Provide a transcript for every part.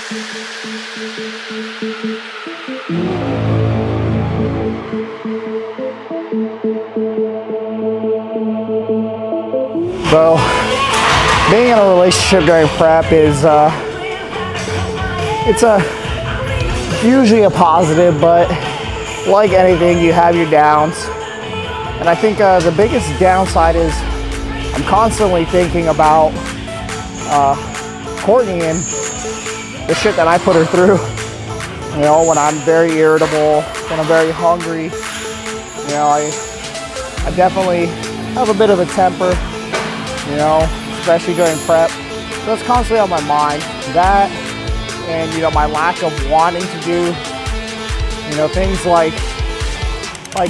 So, being in a relationship during prep is, it's usually a positive, but like anything, you have your downs. And I think the biggest downside is I'm constantly thinking about Courtney and the shit that I put her through. You know, when I'm very irritable, when I'm very hungry, you know, I definitely have a bit of a temper, you know, especially during prep. So it's constantly on my mind. That and, you know, my lack of wanting to do, you know, things like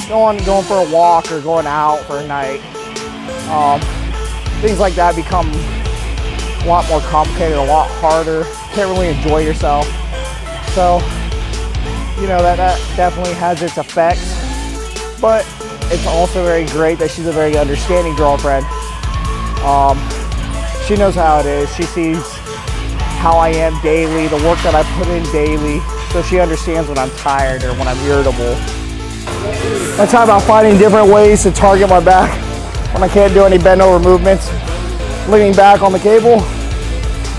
going for a walk or going out for a night. Things like that become a lot more complicated, a lot harder. Can't really enjoy yourself. So, you know, that definitely has its effects. But it's also very great that she's a very understanding girlfriend. She knows how it is. She sees how I am daily, the work that I put in daily. So she understands when I'm tired or when I'm irritable. I talk about finding different ways to target my back when I can't do any bend over movements. Leaning back on the cable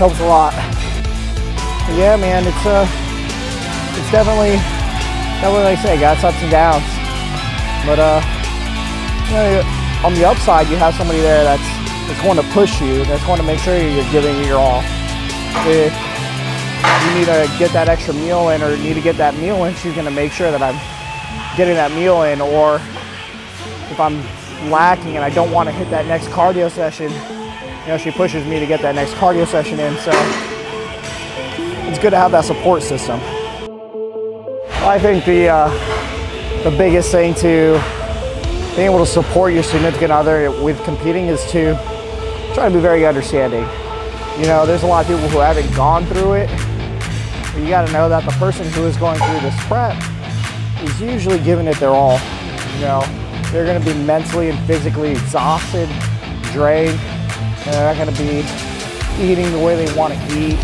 helps a lot. But yeah, man, it's definitely like I say, got its ups and downs. But you know, on the upside, you have somebody there that's going to push you, that's going to make sure you're giving it your all. If you need to get that extra meal in or need to get that meal in, she's going to make sure that I'm getting that meal in. Or if I'm lacking and I don't want to hit that next cardio session, you know, she pushes me to get that next cardio session in. So it's good to have that support system. I think the biggest thing to being able to support your significant other with competing is to try to be very understanding. You know, there's a lot of people who haven't gone through it. But you got to know that the person who is going through this prep is usually giving it their all. You know, they're going to be mentally and physically exhausted, drained. They're not going to be eating the way they want to eat.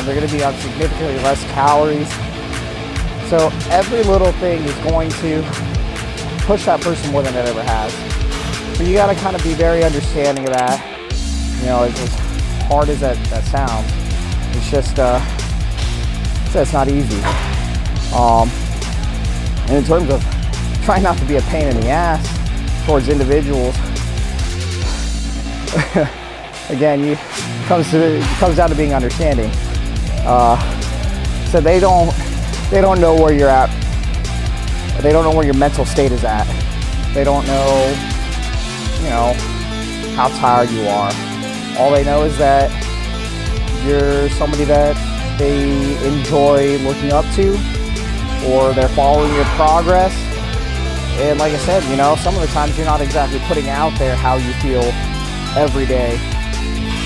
They're going to be on significantly less calories. So every little thing is going to push that person more than it ever has. So you got to kind of be very understanding of that. You know, as hard as that sounds, it's just it's not easy. And in terms of trying not to be a pain in the ass towards individuals, again, it comes down to being understanding. So they don't know where you're at. They don't know where your mental state is at. They don't know, you know, how tired you are. All they know is that you're somebody that they enjoy looking up to, or they're following your progress. And like I said, you know, some of the times you're not exactly putting out there how you feel every day.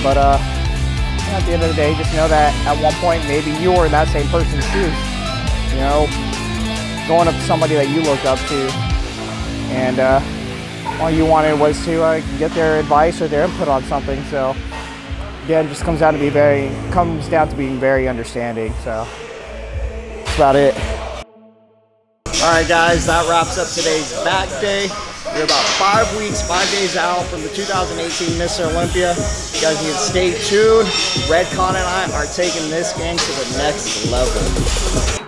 But at the end of the day, just know that at one point, maybe you were in that same person's shoes. You know, going up to somebody that you looked up to, and all you wanted was to get their advice or their input on something. So again, just comes down to being very understanding. So that's about it. All right, guys, that wraps up today's back day. We're about 5 days out from the 2018 Mr. Olympia. You guys need to stay tuned. Redcon and I are taking this game to the next level.